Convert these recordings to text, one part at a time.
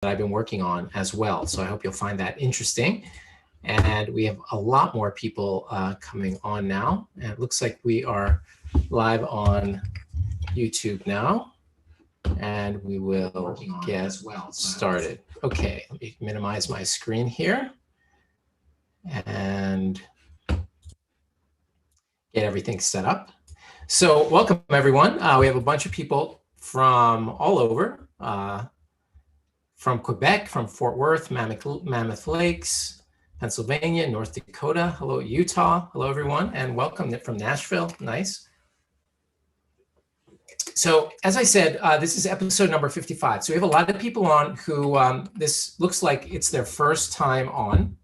I've been working on as well. So I hope you'll find that interesting. And we have a lot more people coming on now. And it looks like we are live on YouTube now. And we will get started. Okay, let me minimize my screen here and get everything set up. So welcome, everyone. We have a bunch of people from all over, from Quebec, from Fort Worth, Mammoth Lakes, Pennsylvania, North Dakota. Hello, Utah. Hello, everyone, and welcome from Nashville. Nice. So as I said, this is episode number 55. So we have a lot of people on who this looks like it's their first time on.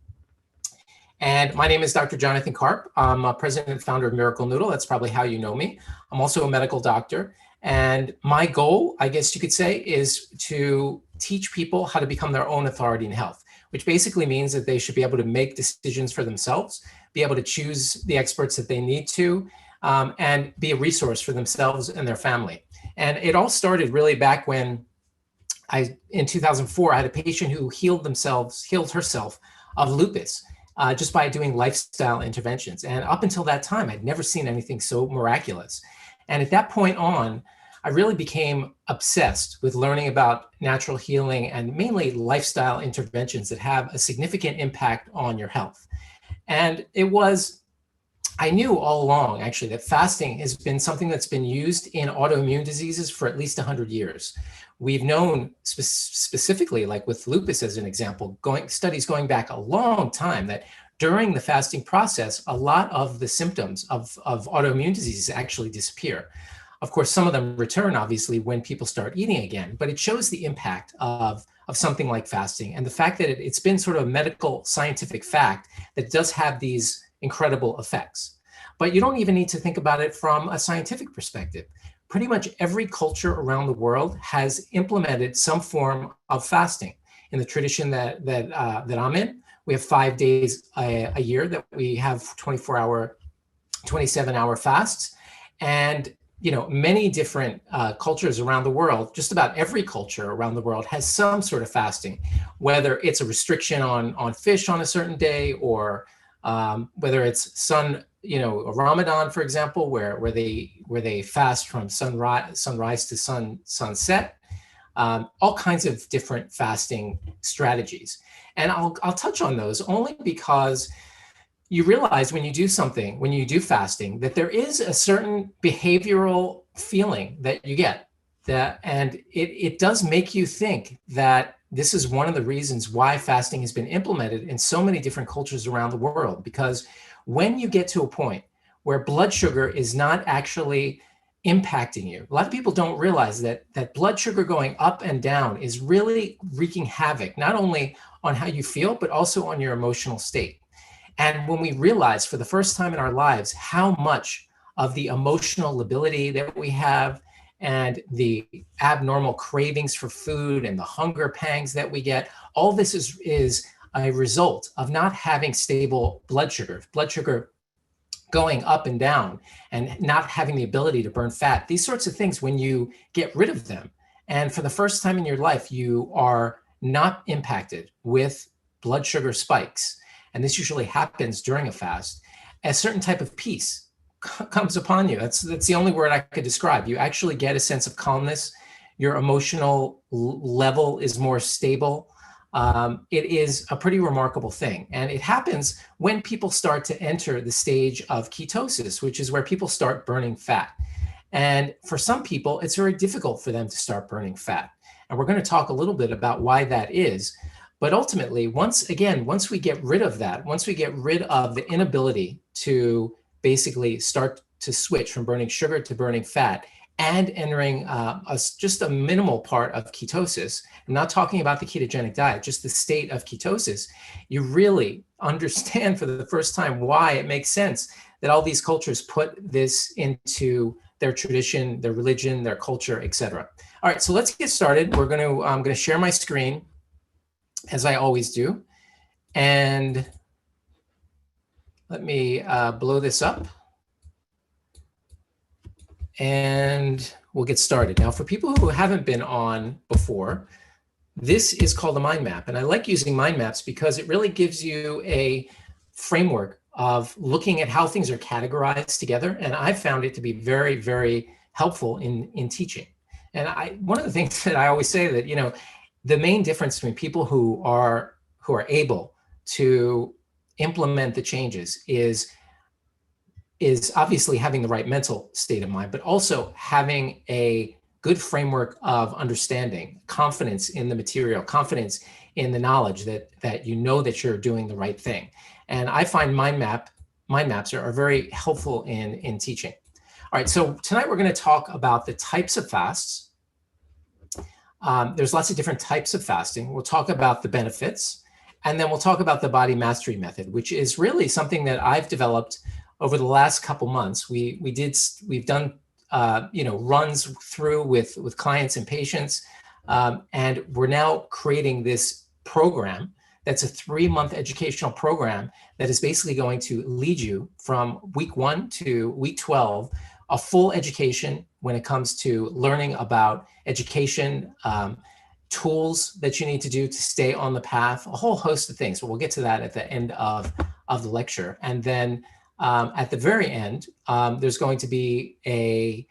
And my name is Dr. Jonathan Carp. I'm a president and founder of Miracle Noodle. That's probably how you know me. I'm also a medical doctor. And my goal, I guess you could say, is to teach people how to become their own authority in health, which basically means that they should be able to make decisions for themselves, be able to choose the experts that they need to, and be a resource for themselves and their family. And it all started really back when in 2004, I had a patient who healed herself of lupus just by doing lifestyle interventions. And up until that time, I'd never seen anything so miraculous. And at that point on, I really became obsessed with learning about natural healing and mainly lifestyle interventions that have a significant impact on your health. And I knew all along, actually, that fasting has been something that's been used in autoimmune diseases for at least 100 years. We've known specifically, like with lupus as an example, studies going back a long time, that during the fasting process, a lot of the symptoms of autoimmune diseases actually disappear. Of course, some of them return, obviously, when people start eating again, but it shows the impact of something like fasting and the fact that it's been sort of a medical scientific fact that it does have these incredible effects. But you don't even need to think about it from a scientific perspective. Pretty much every culture around the world has implemented some form of fasting. In the tradition that I'm in, we have 5 days a year that we have 24-hour, 27-hour fasts. And many different cultures around the world, just about every culture around the world has some sort of fasting, whether it's a restriction on fish on a certain day, or whether it's a Ramadan, for example, where they fast from sunrise to sunset, all kinds of different fasting strategies. And I'll touch on those only because you realize when you do fasting, that there is a certain behavioral feeling that you get, and it does make you think that this is one of the reasons why fasting has been implemented in so many different cultures around the world. Because when you get to a point where blood sugar is not actually impacting you, a lot of people don't realize that blood sugar going up and down is really wreaking havoc, not only on how you feel, but also on your emotional state. And when we realize for the first time in our lives how much of the emotional lability that we have and the abnormal cravings for food and the hunger pangs that we get, all this is a result of not having stable blood sugar going up and down and not having the ability to burn fat. These sorts of things, when you get rid of them, and for the first time in your life, you are not impacted with blood sugar spikes, and this usually happens during a fast, a certain type of peace comes upon you. That's the only word I could describe. You actually get a sense of calmness. Your emotional level is more stable. It is a pretty remarkable thing. And it happens when people start to enter the stage of ketosis, which is where people start burning fat. And for some people, it's very difficult for them to start burning fat. And we're going to talk a little bit about why that is. But ultimately, once we get rid of that, once we get rid of the inability to basically start to switch from burning sugar to burning fat and entering just a minimal part of ketosis, I'm not talking about the ketogenic diet, just the state of ketosis, you really understand for the first time why it makes sense that all these cultures put this into their tradition, their religion, their culture, etc. All right, so let's get started. I'm going to share my screen, as I always do. And let me blow this up. And we'll get started. Now, for people who haven't been on before, this is called a mind map. And I like using mind maps because it really gives you a framework of looking at how things are categorized together. And I found it to be very, very helpful in teaching. And one of the things that I always say that, the main difference between people who are able to implement the changes is obviously having the right mental state of mind, but also having a good framework of understanding, confidence in the material, confidence in the knowledge that that you're doing the right thing. And I find mind maps are very helpful in teaching. All right, so tonight we're going to talk about the types of fasts. There's lots of different types of fasting. We'll talk about the benefits, and then we'll talk about the body mastery method, which is really something that I've developed over the last couple months. We've done runs through with clients and patients, and we're now creating this program that's a 3-month educational program that is basically going to lead you from week 1 to week 12, a full education when it comes to learning about education, tools that you need to do to stay on the path, a whole host of things. But we'll get to that at the end of the lecture. And then at the very end, there's going to be a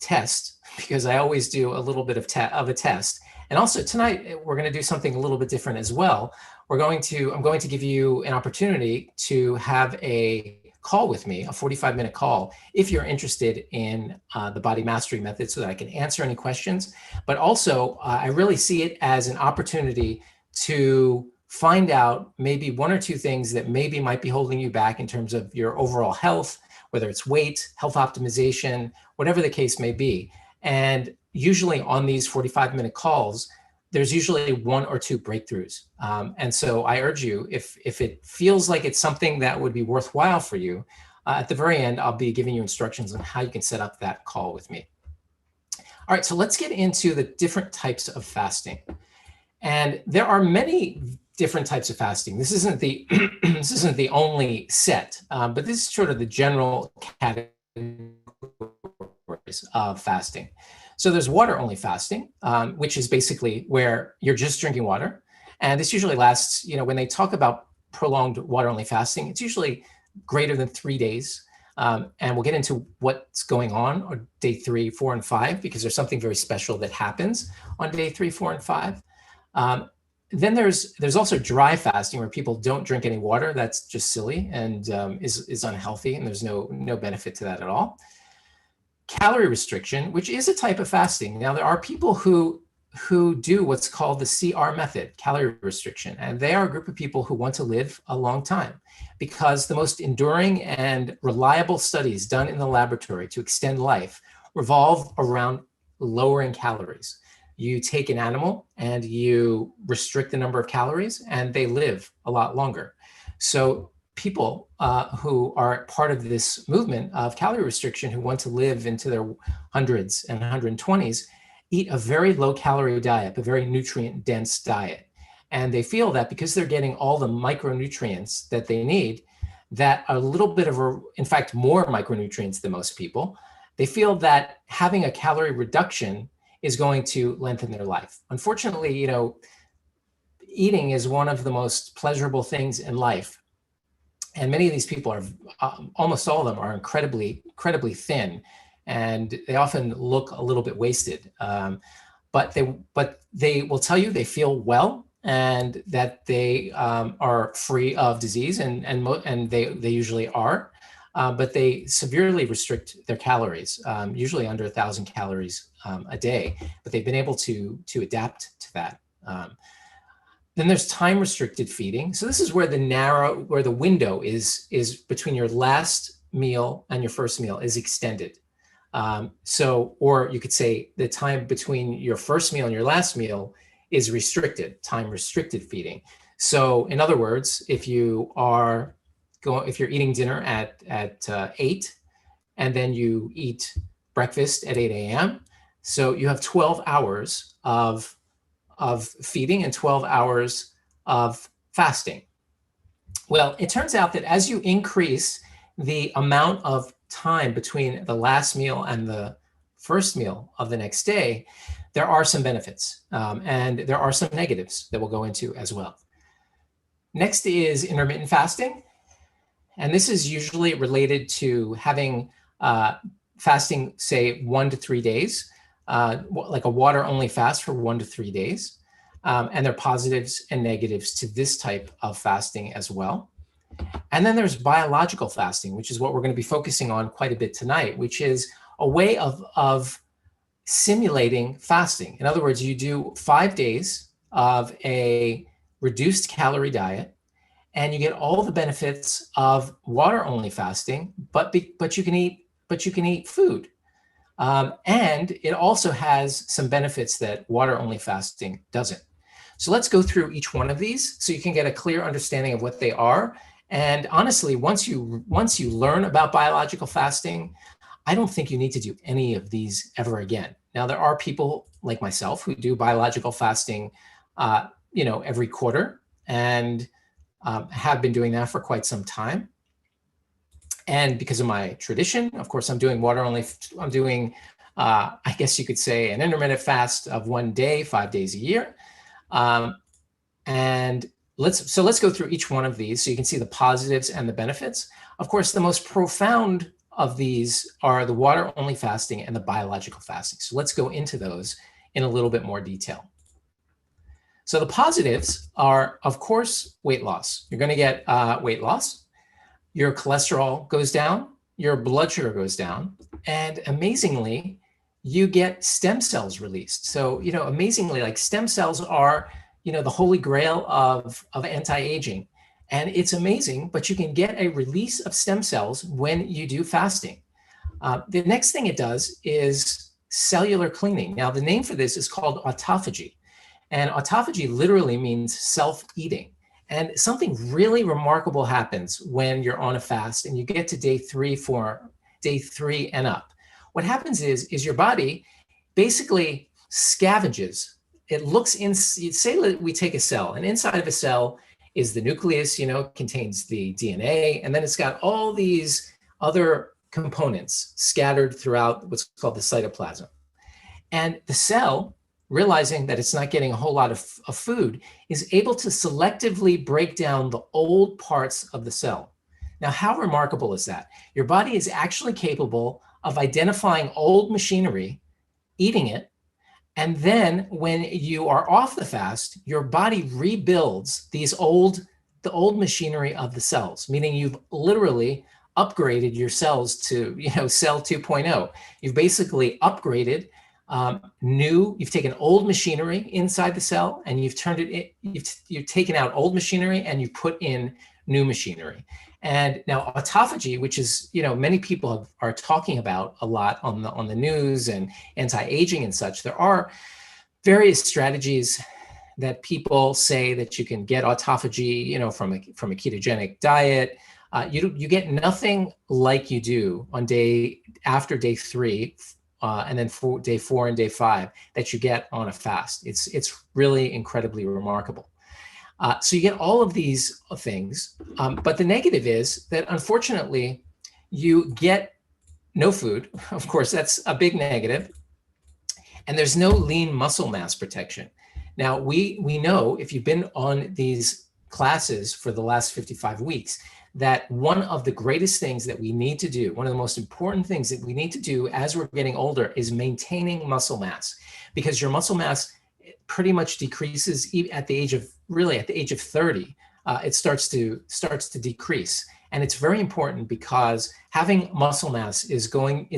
test, because I always do a little bit of a test. And also tonight, we're going to do something a little bit different as well. I'm going to give you an opportunity to have a call with me, a 45-minute call, if you're interested in the body mastery method, so that I can answer any questions. But also, I really see it as an opportunity to find out maybe 1 or 2 things that maybe might be holding you back in terms of your overall health, whether it's weight, health optimization, whatever the case may be. And usually on these 45-minute calls, there's usually 1 or 2 breakthroughs. And so I urge you, if it feels like it's something that would be worthwhile for you, at the very end, I'll be giving you instructions on how you can set up that call with me. All right, so let's get into the different types of fasting. And there are many different types of fasting. This isn't the this isn't the only set, but this is sort of the general categories of fasting. So there's water-only fasting, which is basically where you're just drinking water. And this usually lasts, when they talk about prolonged water-only fasting, it's usually greater than 3 days. And we'll get into what's going on day 3, 4, and 5, because there's something very special that happens on day 3, 4, and 5. Then there's also dry fasting, where people don't drink any water. That's just silly and is unhealthy, and there's no benefit to that at all. Calorie restriction, which is a type of fasting. Now, there are people who do what's called the CR method, calorie restriction, and they are a group of people who want to live a long time, because the most enduring and reliable studies done in the laboratory to extend life revolve around lowering calories. You take an animal and you restrict the number of calories, and they live a lot longer. So people who are part of this movement of calorie restriction, who want to live into their hundreds and 120s, eat a very low calorie diet, a very nutrient dense diet. And they feel that because they're getting all the micronutrients that they need, that a little bit of, in fact, more micronutrients than most people, they feel that having a calorie reduction is going to lengthen their life. Unfortunately, eating is one of the most pleasurable things in life. And many of these people are, almost all of them are incredibly thin, and they often look a little bit wasted. But they will tell you they feel well, and that they are free of disease, and they usually are. But they severely restrict their calories, usually under 1,000 calories a day. But they've been able to adapt to that. Then there's time restricted feeding. So this is where the window is between your last meal and your first meal is extended. Or you could say the time between your first meal and your last meal is restricted, time restricted feeding. So in other words, if you're eating dinner at 8, and then you eat breakfast at 8 a.m., so you have 12 hours of feeding and 12 hours of fasting. Well, it turns out that as you increase the amount of time between the last meal and the first meal of the next day, there are some benefits, and there are some negatives that we'll go into as well. Next is intermittent fasting. And this is usually related to having fasting, say 1 to 3 days, like a water-only fast for 1 to 3 days. And there are positives and negatives to this type of fasting as well. And then there's biological fasting, which is what we're going to be focusing on quite a bit tonight, which is a way of simulating fasting. In other words, you do 5 days of a reduced calorie diet, and you get all the benefits of water-only fasting, but you can eat food, and it also has some benefits that water-only fasting doesn't. So let's go through each one of these so you can get a clear understanding of what they are. And honestly, once you learn about biological fasting, I don't think you need to do any of these ever again. Now, there are people like myself who do biological fasting, every quarter, and have been doing that for quite some time. And because of my tradition, of course, I'm doing water only. I'm doing, I guess you could say, an intermittent fast of 1 day, 5 days a year. And let's go through each one of these so you can see the positives and the benefits. Of course, the most profound of these are the water only fasting and the biological fasting. So let's go into those in a little bit more detail. So the positives are, of course, weight loss. You're going to get weight loss. Your cholesterol goes down, your blood sugar goes down, and amazingly, you get stem cells released. So, amazingly, like stem cells are, the holy grail of anti-aging. And it's amazing, but you can get a release of stem cells when you do fasting. The next thing it does is cellular cleaning. Now, the name for this is called autophagy. And autophagy literally means self-eating. And something really remarkable happens when you're on a fast and you get to day 3 and up. What happens is your body basically scavenges. It looks say we take a cell, and inside of a cell is the nucleus, contains the DNA, and then it's got all these other components scattered throughout what's called the cytoplasm. And the cell, realizing that it's not getting a whole lot of food, is able to selectively break down the old parts of the cell. Now, how remarkable is that? Your body is actually capable of identifying old machinery, eating it, and then when you are off the fast, your body rebuilds the old machinery of the cells, meaning you've literally upgraded your cells to, cell 2.0. You've basically upgraded you've taken old machinery inside the cell and you've turned it, you've taken out old machinery and you've put in new machinery. And now autophagy, which is, many people are talking about a lot on the news and anti-aging and such. There are various strategies that people say that you can get autophagy, from a ketogenic diet. You get nothing like you do on after day 3. And then for day 4 and day 5 that you get on a fast. It's really incredibly remarkable. So you get all of these things, but the negative is that unfortunately you get no food. Of course, that's a big negative. And there's no lean muscle mass protection. Now, we know, if you've been on these classes for the last 55 weeks, that one of the greatest things that we need to do, one of the most important things that we need to do as we're getting older, is maintaining muscle mass, because your muscle mass pretty much decreases at the age of 30. It starts to decrease. And it's very important because having muscle mass is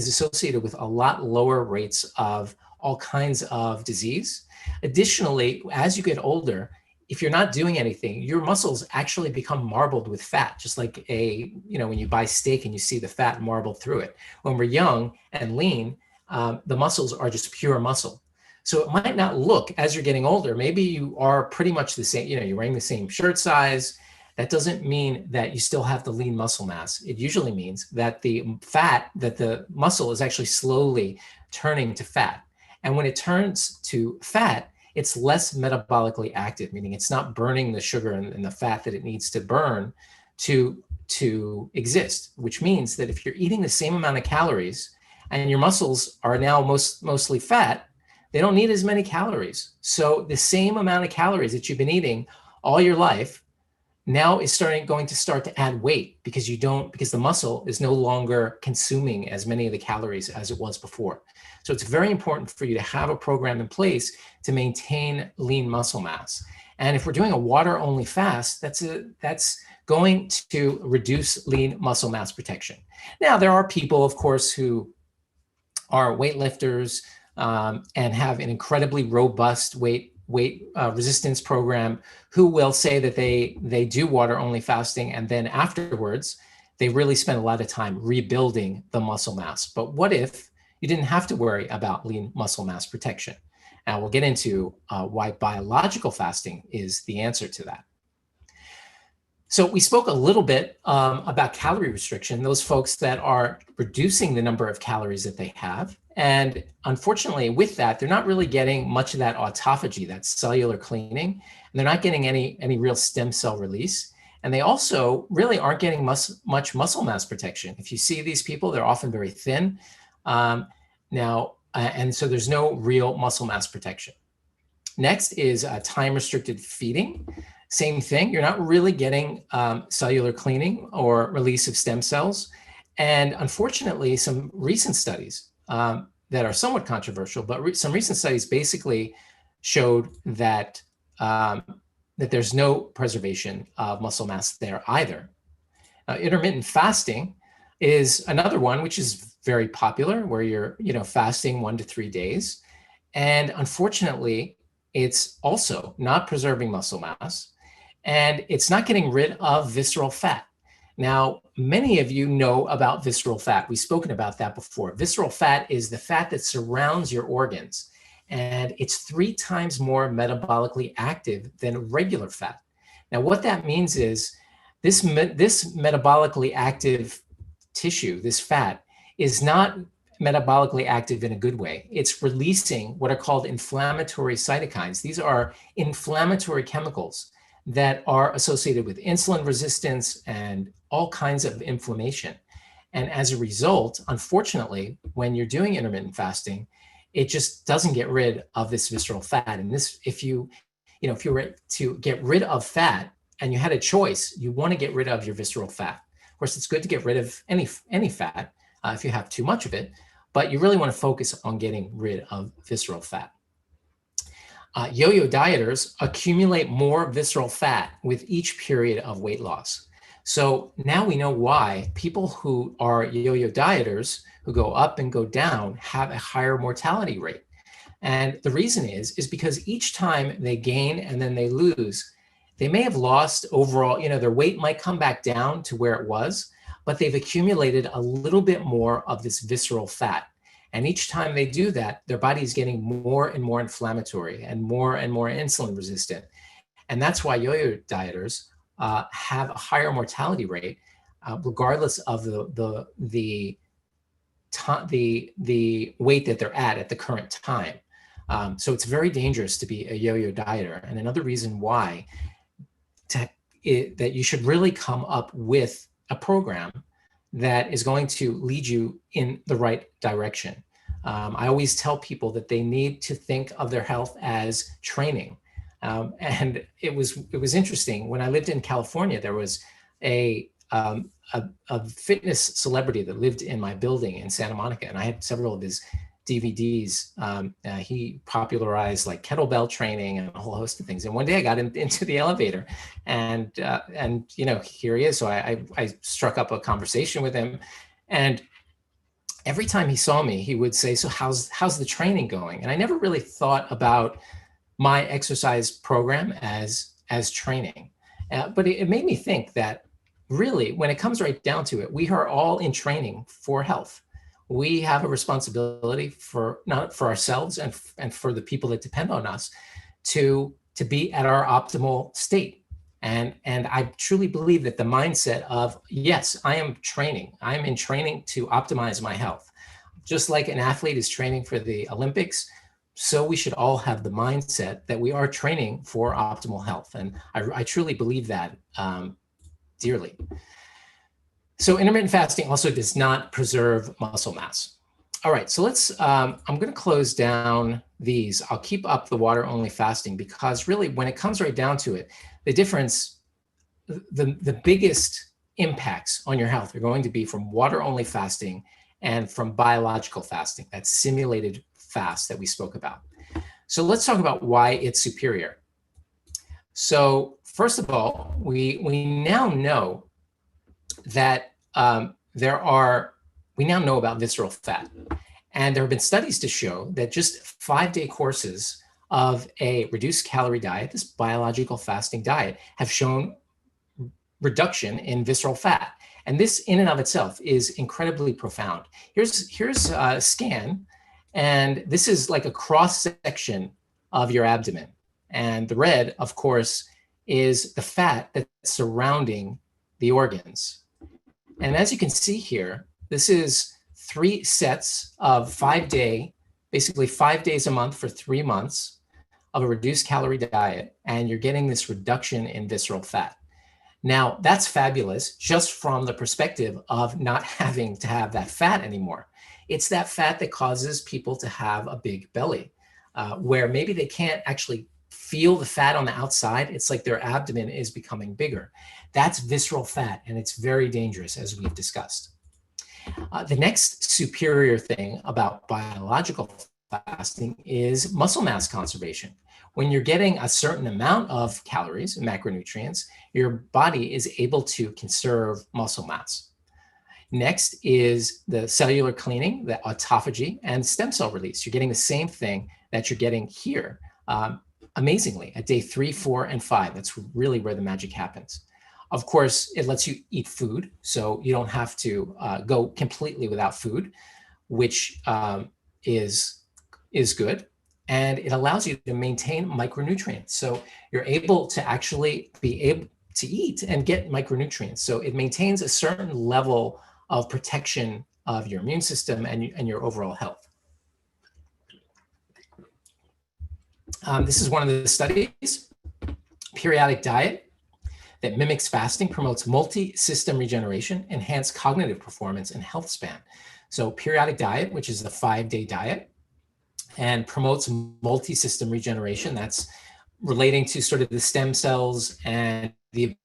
associated with a lot lower rates of all kinds of disease. Additionally, as you get older, if you're not doing anything, your muscles actually become marbled with fat, just like when you buy steak and you see the fat marbled through it. When we're young and lean, the muscles are just pure muscle. So it might not look, as you're getting older, maybe you are pretty much the same, you're wearing the same shirt size. That doesn't mean that you still have the lean muscle mass. It usually means that the muscle is actually slowly turning to fat. And when it turns to fat, it's less metabolically active, meaning it's not burning the sugar and the fat that it needs to burn to exist, which means that if you're eating the same amount of calories and your muscles are now mostly fat, they don't need as many calories. So the same amount of calories that you've been eating all your life now is going to start to add weight because the muscle is no longer consuming as many of the calories as it was before. So it's very important for you to have a program in place to maintain lean muscle mass. And if we're doing a water-only fast, that's going to reduce lean muscle mass protection. Now, there are people, of course, who are weightlifters and have an incredibly robust weight resistance program who will say that they do water-only fasting, and then afterwards, they really spend a lot of time rebuilding the muscle mass. But what if you didn't have to worry about lean muscle mass protection? And we'll get into why biological fasting is the answer to that. So we spoke a little bit about calorie restriction, those folks that are reducing the number of calories that they have. And unfortunately, with that, they're not really getting much of that autophagy, that cellular cleaning, and they're not getting any real stem cell release. And they also really aren't getting much muscle mass protection. If you see these people, they're often very thin. And so there's no real muscle mass protection. Next is time-restricted feeding. Same thing, you're not really getting cellular cleaning or release of stem cells. And unfortunately, some recent studies that are somewhat controversial, but some recent studies basically showed that, that there's no preservation of muscle mass there either. Intermittent fasting is another one, which is very popular, where you're fasting 1 to 3 days. And unfortunately, it's also not preserving muscle mass, and it's not getting rid of visceral fat. Now, many of you know about visceral fat. We've spoken about that before. Visceral fat is the fat that surrounds your organs, and it's 3 times more metabolically active than regular fat. Now, what that means is this metabolically active tissue, this fat, is not metabolically active in a good way. It's releasing what are called inflammatory cytokines. These are inflammatory chemicals that are associated with insulin resistance and all kinds of inflammation. And as a result, unfortunately, when you're doing intermittent fasting, it just doesn't get rid of this visceral fat. And this, if you were to get rid of fat and you had a choice, you want to get rid of your visceral fat. Of course, it's good to get rid of any fat if you have too much of it, but you really want to focus on getting rid of visceral fat. Yo-yo dieters accumulate more visceral fat with each period of weight loss. So now we know why people who are yo-yo dieters, who go up and go down, have a higher mortality rate. And the reason is because each time they gain and then they lose, they may have lost overall, their weight might come back down to where it was, but they've accumulated a little bit more of this visceral fat. And each time they do that, their body is getting more and more inflammatory and more insulin resistant. And that's why yo-yo dieters have a higher mortality rate, regardless of the weight that they're at the current time. So it's very dangerous to be a yo-yo dieter. And another reason why that you should really come up with a program that is going to lead you in the right direction. I always tell people that they need to think of their health as training. And it was interesting. When I lived in California, there was a fitness celebrity that lived in my building in Santa Monica, and I had several of his DVDs. He popularized like kettlebell training and a whole host of things. And one day I got into the elevator, and here he is. So I struck up a conversation with him, and every time he saw me, he would say, "So how's the training going?" And I never really thought about my exercise program as training, but it made me think that really, when it comes right down to it, we are all in training for health. We have a responsibility not for ourselves and for the people that depend on us to be at our optimal state. And I truly believe that the mindset of, yes, I am training. I am in training to optimize my health. Just like an athlete is training for the Olympics, so we should all have the mindset that we are training for optimal health. And I truly believe that dearly. So intermittent fasting also does not preserve muscle mass. All right, so I'm going to close down these. I'll keep up the water-only fasting because really when it comes right down to it, the difference, the biggest impacts on your health are going to be from water-only fasting and from biological fasting, that simulated fast that we spoke about. So let's talk about why it's superior. So first of all, we now know that we now know about visceral fat. And there have been studies to show that just 5-day courses of a reduced calorie diet, this biological fasting diet, have shown reduction in visceral fat. And this in and of itself is incredibly profound. Here's a scan, and this is like a cross section of your abdomen. And the red, of course, is the fat that's surrounding the organs. And as you can see here, this is 3 sets of 5-day, basically 5 days a month for 3 months of a reduced calorie diet, and you're getting this reduction in visceral fat. Now, that's fabulous just from the perspective of not having to have that fat anymore. It's that fat that causes people to have a big belly, where maybe they can't actually feel the fat on the outside. It's like their abdomen is becoming bigger. That's visceral fat, and it's very dangerous, as we've discussed. The next superior thing about biological fasting is muscle mass conservation. When you're getting a certain amount of calories and macronutrients, your body is able to conserve muscle mass. Next is the cellular cleaning, the autophagy, and stem cell release. You're getting the same thing that you're getting here, amazingly, at day 3, 4, and 5. That's really where the magic happens. Of course, it lets you eat food, so you don't have to go completely without food, which is good. And it allows you to maintain micronutrients. So you're able to actually be able to eat and get micronutrients. So it maintains a certain level of protection of your immune system and your overall health. This is one of the studies. Periodic diet that mimics fasting promotes multi-system regeneration, enhanced cognitive performance, and health span. So periodic diet, which is the 5-day diet, and promotes multi-system regeneration. That's relating to sort of the stem cells and the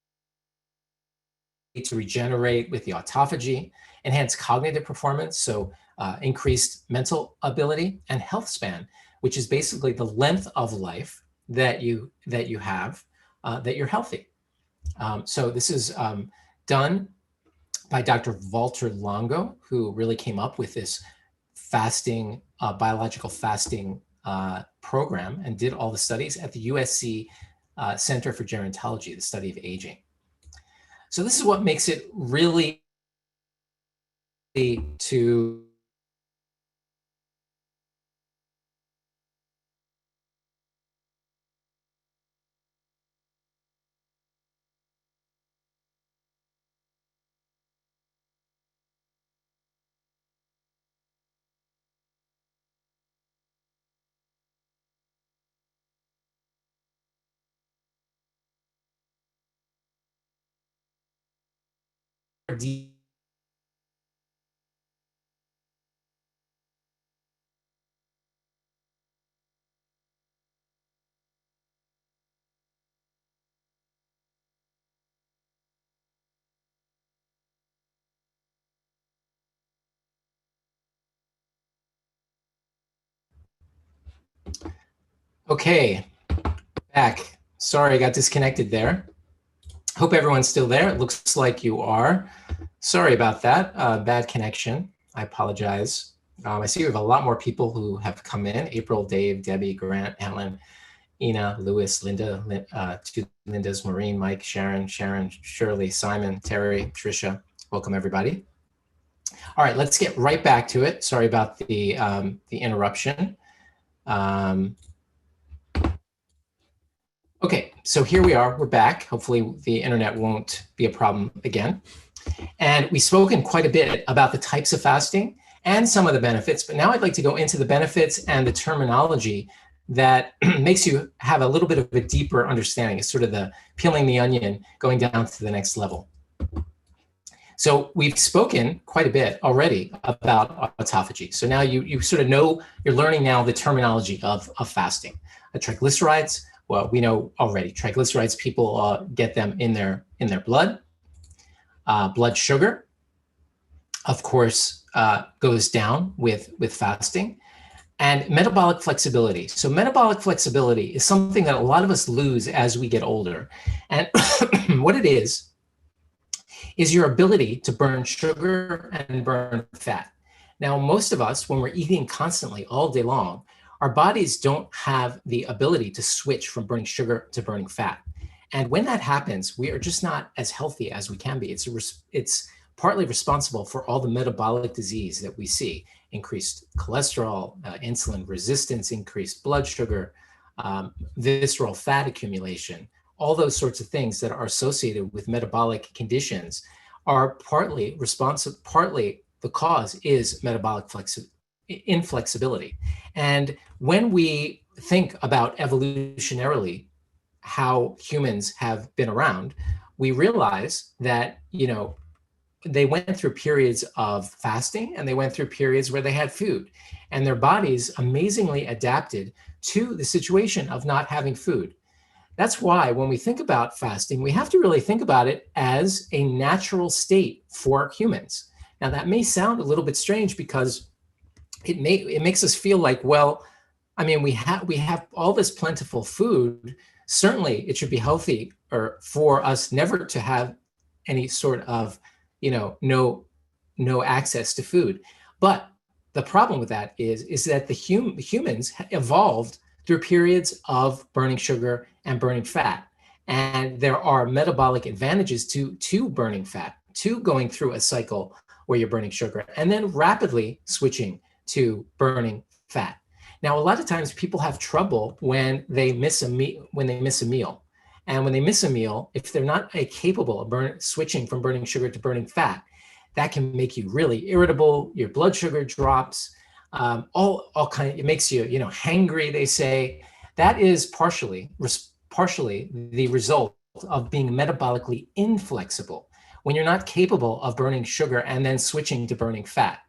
ability to regenerate with the autophagy, enhanced cognitive performance, so increased mental ability, and health span, which is basically the length of life that you have, that you're healthy. So this is done by Dr. Walter Longo, who really came up with this fasting, biological fasting program and did all the studies at the USC Center for Gerontology, the study of aging. So this is what makes it really to Okay, back. Sorry, I got disconnected there. Hope everyone's still there. It looks like you are. Sorry about that, bad connection. I apologize. I see we have a lot more people who have come in. April, Dave, Debbie, Grant, Helen, Ina, Lewis, Linda, two Lindas, Maureen, Mike, Sharon, Shirley, Simon, Terry, Tricia. Welcome, everybody. All right, let's get right back to it. Sorry about the interruption. Okay, so here we are, we're back. Hopefully the internet won't be a problem again. And we've spoken quite a bit about the types of fasting and some of the benefits, but now I'd like to go into the benefits and the terminology that makes you have a little bit of a deeper understanding. It's sort of the peeling the onion, going down to the next level. So we've spoken quite a bit already about autophagy. So now you sort of know, you're learning now the terminology of fasting. Triglycerides, well, we know already, triglycerides, people get them in their blood. Blood sugar, of course, goes down with fasting. And metabolic flexibility. So metabolic flexibility is something that a lot of us lose as we get older. And what it is your ability to burn sugar and burn fat. Now, most of us, when we're eating constantly all day long, our bodies don't have the ability to switch from burning sugar to burning fat. And when that happens, we are just not as healthy as we can be. It's partly responsible for all the metabolic disease that we see: increased cholesterol, insulin resistance, increased blood sugar, visceral fat accumulation. All those sorts of things that are associated with metabolic conditions are partly responsible, partly the cause is metabolic inflexibility. And when we think about evolutionarily how humans have been around, we realize that, they went through periods of fasting and they went through periods where they had food, and their bodies amazingly adapted to the situation of not having food. That's why when we think about fasting, we have to really think about it as a natural state for humans. Now, that may sound a little bit strange because it makes us feel like, well, I mean, we have all this plentiful food. Certainly, it should be healthy or for us never to have any sort of no access to food. But the problem with that is that the humans evolved through periods of burning sugar and burning fat. And there are metabolic advantages to burning fat, to going through a cycle where you're burning sugar and then rapidly switching to burning fat. Now, a lot of times people have trouble when they miss a meal. And when they miss a meal, if they're not capable of switching from burning sugar to burning fat, that can make you really irritable. Your blood sugar drops, it makes you, hangry, they say. That is partially the result of being metabolically inflexible, when you're not capable of burning sugar and then switching to burning fat.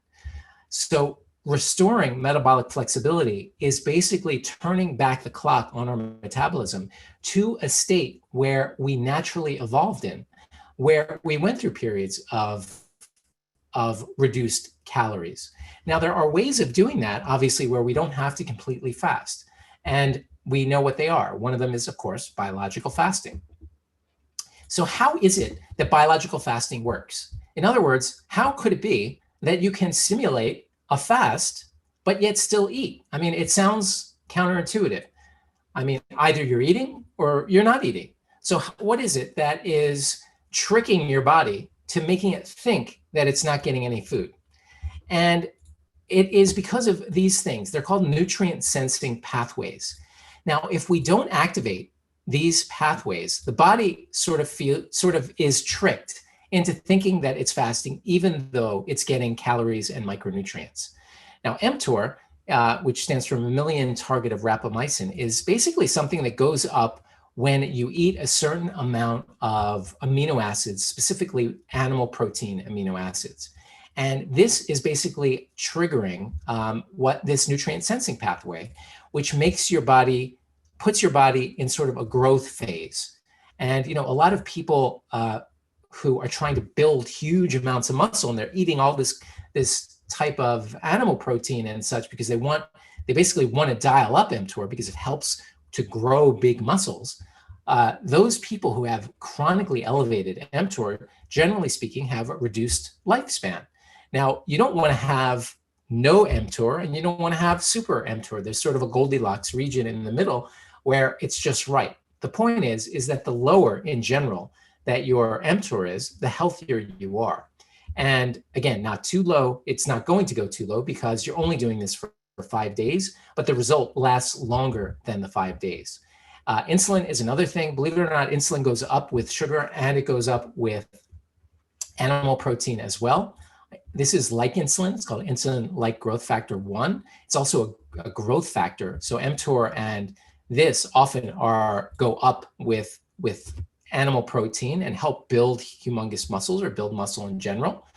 So restoring metabolic flexibility is basically turning back the clock on our metabolism to a state where we naturally evolved in, where we went through periods of reduced calories. Now, there are ways of doing that, obviously, where we don't have to completely fast. And we know what they are. One of them is, of course, biological fasting. So how is it that biological fasting works? In other words, how could it be that you can simulate a fast, but yet still eat? I mean, it sounds counterintuitive. I mean, either you're eating or you're not eating. So what is it that is tricking your body to making it think that it's not getting any food? And it is because of these things. They're called nutrient sensing pathways. Now, if we don't activate these pathways, the body sort of is tricked into thinking that it's fasting, even though it's getting calories and micronutrients. Now, mTOR, which stands for mammalian target of rapamycin, is basically something that goes up when you eat a certain amount of amino acids, specifically animal protein amino acids. And this is basically triggering what this nutrient sensing pathway, which puts your body in sort of a growth phase. And, a lot of people who are trying to build huge amounts of muscle, and they're eating all this type of animal protein and such because they basically want to dial up mTOR because it helps to grow big muscles. Those people who have chronically elevated mTOR, generally speaking, have a reduced lifespan. Now, you don't want to have no mTOR and you don't want to have super mTOR. There's sort of a Goldilocks region in the middle where it's just right. The point is that the lower in general that your mTOR is, the healthier you are. And again, not too low. It's not going to go too low because you're only doing this for 5 days, but the result lasts longer than the 5 days. Insulin is another thing. Believe it or not, insulin goes up with sugar and it goes up with animal protein as well. This is like insulin. It's called insulin-like growth factor 1. It's also a growth factor. So mTOR and this often go up with animal protein and help build humongous muscles or build muscle in general.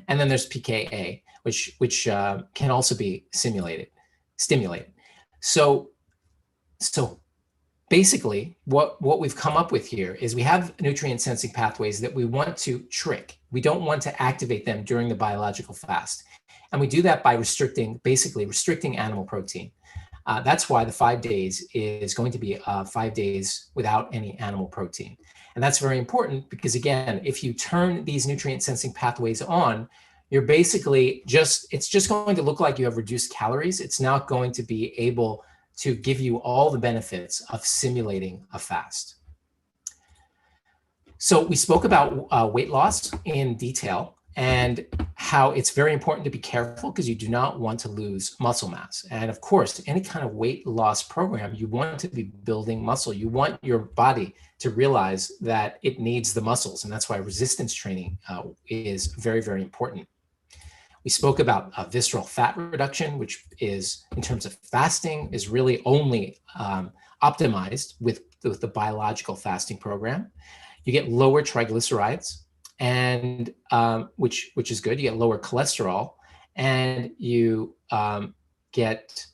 And then there's pKa, which can also be stimulated. So basically, what we've come up with here is we have nutrient sensing pathways that we want to trick. We don't want to activate them during the biological fast. And we do that by basically restricting animal protein. That's why the 5 days is going to be 5 days without any animal protein. And that's very important because, again, if you turn these nutrient sensing pathways on, you're basically it's just going to look like you have reduced calories. It's not going to be able to give you all the benefits of simulating a fast. So we spoke about weight loss in detail and how it's very important to be careful because you do not want to lose muscle mass. And of course, any kind of weight loss program, you want to be building muscle. You want your body to realize that it needs the muscles. And that's why resistance training is very, very important. We spoke about visceral fat reduction, which is, in terms of fasting, is really only optimized with the biological fasting program. You get lower triglycerides, and which is good. You get lower cholesterol, and you get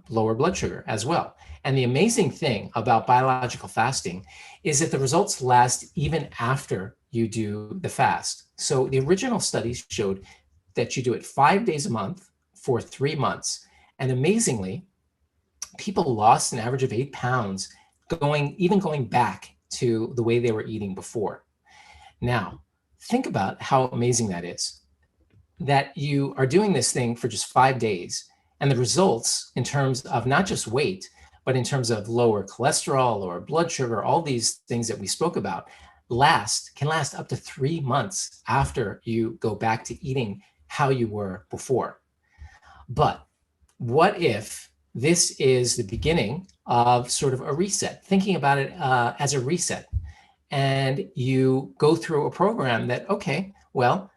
lower blood sugar as well. And the amazing thing about biological fasting is that the results last even after you do the fast. So the original studies showed that you do it 5 days a month for 3 months. And amazingly, people lost an average of 8 pounds going back to the way they were eating before. Now, think about how amazing that is, that you are doing this thing for just 5 days, and the results in terms of not just weight, but in terms of lower cholesterol, lower blood sugar, all these things that we spoke about, can last up to 3 months after you go back to eating how you were before. But what if this is the beginning of sort of a reset, thinking about it as a reset, and you go through a program that, okay, well,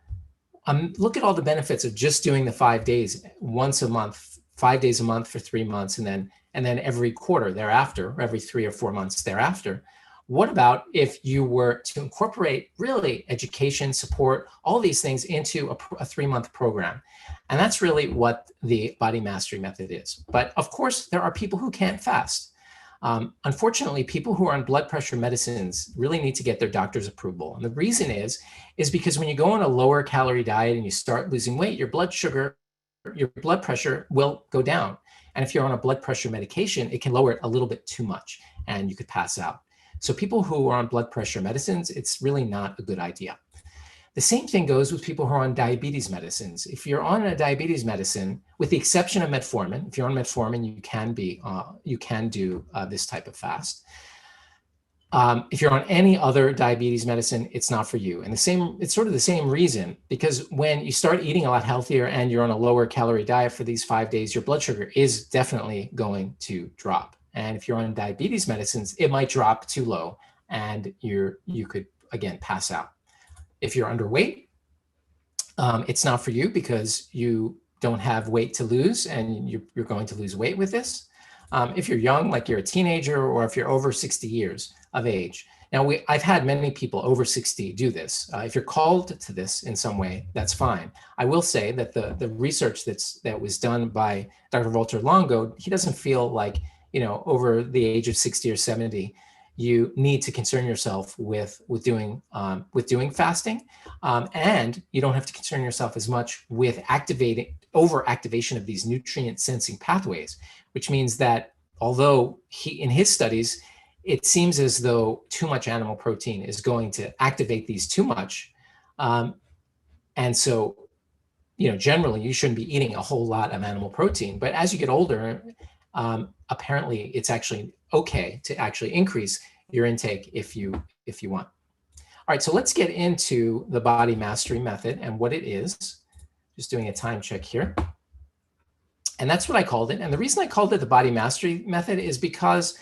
look at all the benefits of just doing the 5 days once a month, 5 days a month for 3 months, and then every quarter thereafter, every 3 or 4 months thereafter. What about if you were to incorporate really education, support, all these things into a 3-month program? And that's really what the body mastery method is. But of course, there are people who can't fast. Unfortunately, people who are on blood pressure medicines really need to get their doctor's approval. And the reason is because when you go on a lower calorie diet and you start losing weight, your blood pressure will go down. And if you're on a blood pressure medication, it can lower it a little bit too much and you could pass out. So people who are on blood pressure medicines, it's really not a good idea. The same thing goes with people who are on diabetes medicines. If you're on a diabetes medicine, with the exception of metformin, if you're on metformin, you can do this type of fast. If you're on any other diabetes medicine, it's not for you. And it's sort of the same reason, because when you start eating a lot healthier and you're on a lower calorie diet for these 5 days, your blood sugar is definitely going to drop. And if you're on diabetes medicines, it might drop too low and you could, again, pass out. If you're underweight, it's not for you because you don't have weight to lose and you're going to lose weight with this. If you're young, like you're a teenager, or if you're over 60 years of age. Now, I've had many people over 60 do this. If you're called to this in some way, that's fine. I will say that the research that was done by Dr. Walter Longo, he doesn't feel like, over the age of 60 or 70, you need to concern yourself with doing fasting, and you don't have to concern yourself as much with overactivation of these nutrient sensing pathways, which means that although in his studies, it seems as though too much animal protein is going to activate these too much, and so generally you shouldn't be eating a whole lot of animal protein. But as you get older, apparently it's actually okay to actually increase your intake if you want. All right, so let's get into the body mastery method and what it is. Just doing a time check here. And that's what I called it. And the reason I called it the body mastery method is because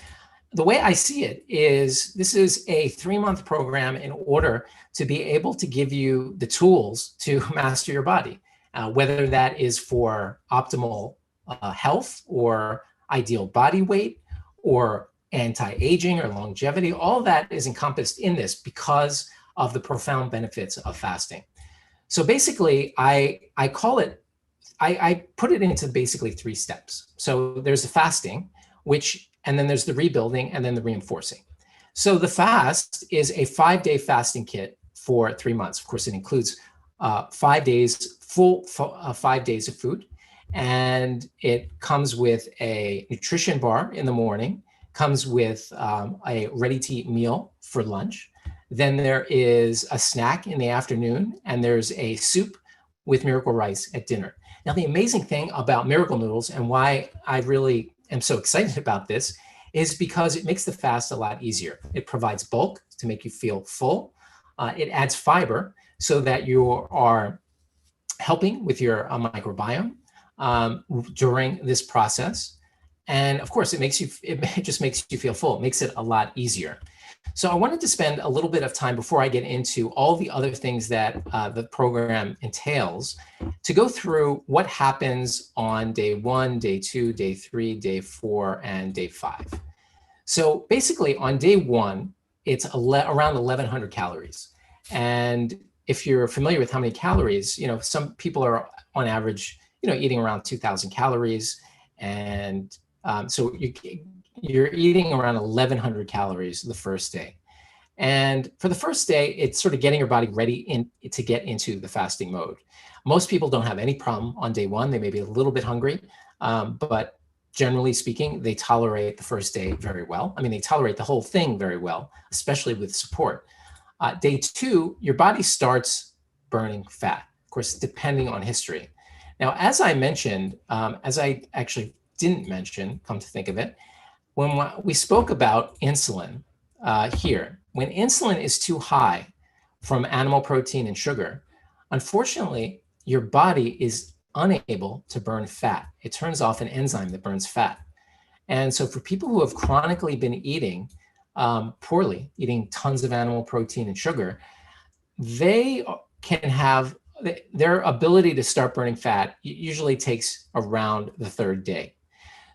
the way I see it is this is a 3-month program in order to be able to give you the tools to master your body, whether that is for optimal health or ideal body weight or anti-aging or longevity. All that is encompassed in this because of the profound benefits of fasting. So basically, I put it into basically 3 steps. So there's the fasting, and then there's the rebuilding, and then the reinforcing. So the fast is a 5-day fasting kit for 3 months. Of course, it includes 5 days, full 5 days of food. And it comes with a nutrition bar in the morning, comes with a ready-to-eat meal for lunch. Then there is a snack in the afternoon, and there's a soup with Miracle Rice at dinner. Now, the amazing thing about Miracle Noodles and why I really am so excited about this is because it makes the fast a lot easier. It provides bulk to make you feel full. It adds fiber so that you are helping with your microbiome during this process. And of course, it just makes you feel full. It makes it a lot easier. So I wanted to spend a little bit of time before I get into all the other things that the program entails to go through what happens on day 1, day 2, day 3, day 4, and day 5. So basically on day 1, it's around 1,100 calories. And if you're familiar with how many calories, some people are on average, eating around 2,000 calories. And so you're eating around 1,100 calories the first day. And for the first day, it's sort of getting your body ready to get into the fasting mode. Most people don't have any problem on day 1. They may be a little bit hungry, but generally speaking, they tolerate the first day very well. I mean, they tolerate the whole thing very well, especially with support. Day 2, your body starts burning fat, of course, depending on history. Now, as I mentioned, as I actually didn't mention, come to think of it, when we spoke about insulin here, when insulin is too high from animal protein and sugar, unfortunately, your body is unable to burn fat. It turns off an enzyme that burns fat. And so for people who have chronically been eating poorly, eating tons of animal protein and sugar, they can have their ability to start burning fat usually takes around the 3rd day.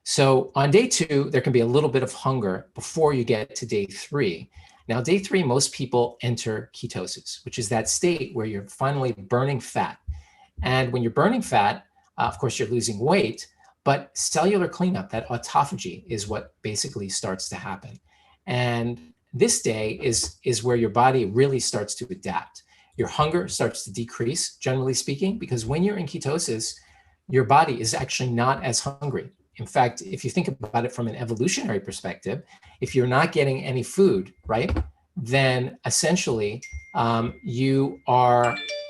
So on day 2, there can be a little bit of hunger before you get to day 3. Now, day 3, most people enter ketosis, which is that state where you're finally burning fat. And when you're burning fat, of course, you're losing weight, but cellular cleanup, that autophagy, is what basically starts to happen. And this day is where your body really starts to adapt. Your hunger starts to decrease, generally speaking, because when you're in ketosis, your body is actually not as hungry. In fact, if you think about it from an evolutionary perspective, if you're not getting any food, right, then essentially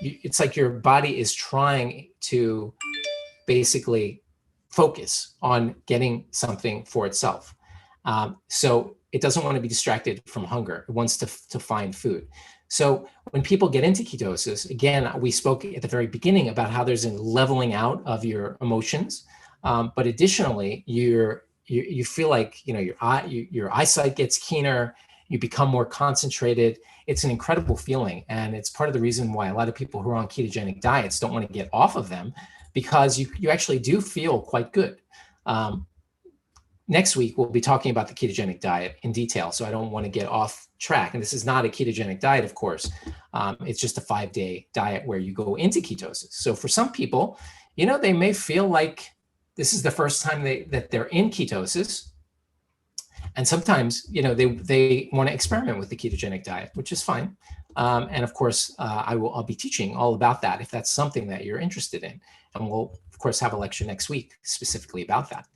it's like your body is trying to basically focus on getting something for itself. So it doesn't want to be distracted from hunger. It wants to find food. So when people get into ketosis, again, we spoke at the very beginning about how there's a leveling out of your emotions. But additionally, you feel like your eyesight gets keener, you become more concentrated. It's an incredible feeling, and it's part of the reason why a lot of people who are on ketogenic diets don't want to get off of them, because you actually do feel quite good. Next week, we'll be talking about the ketogenic diet in detail, so I don't want to get off track. And this is not a ketogenic diet, of course. It's just a 5-day diet where you go into ketosis. So for some people, they may feel like this is the first time that they're in ketosis. And sometimes, they want to experiment with the ketogenic diet, which is fine. And of course, I'll be teaching all about that if that's something that you're interested in. And we'll, of course, have a lecture next week specifically about that.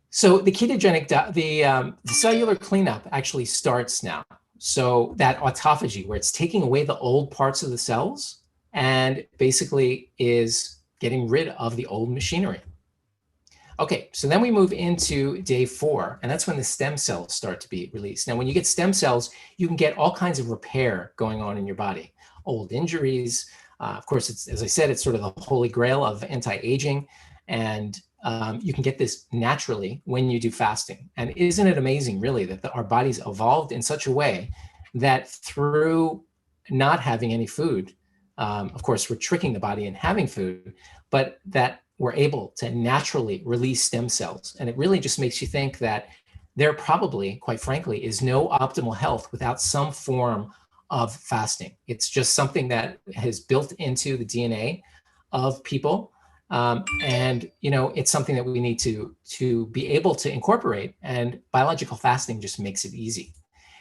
So the ketogenic diet, the cellular cleanup actually starts now. So that autophagy, where it's taking away the old parts of the cells and basically is getting rid of the old machinery. Okay, so then we move into day 4, and that's when the stem cells start to be released. Now, when you get stem cells, you can get all kinds of repair going on in your body. Old injuries, of course, it's, as I said, it's sort of the holy grail of anti-aging, and you can get this naturally when you do fasting. And isn't it amazing, really, that our bodies evolved in such a way that through not having any food, of course, we're tricking the body in having food, but that we're able to naturally release stem cells. And it really just makes you think that there probably, quite frankly, is no optimal health without some form of fasting. It's just something that has built into the DNA of people. And it's something that we need to be able to incorporate, and biological fasting just makes it easy.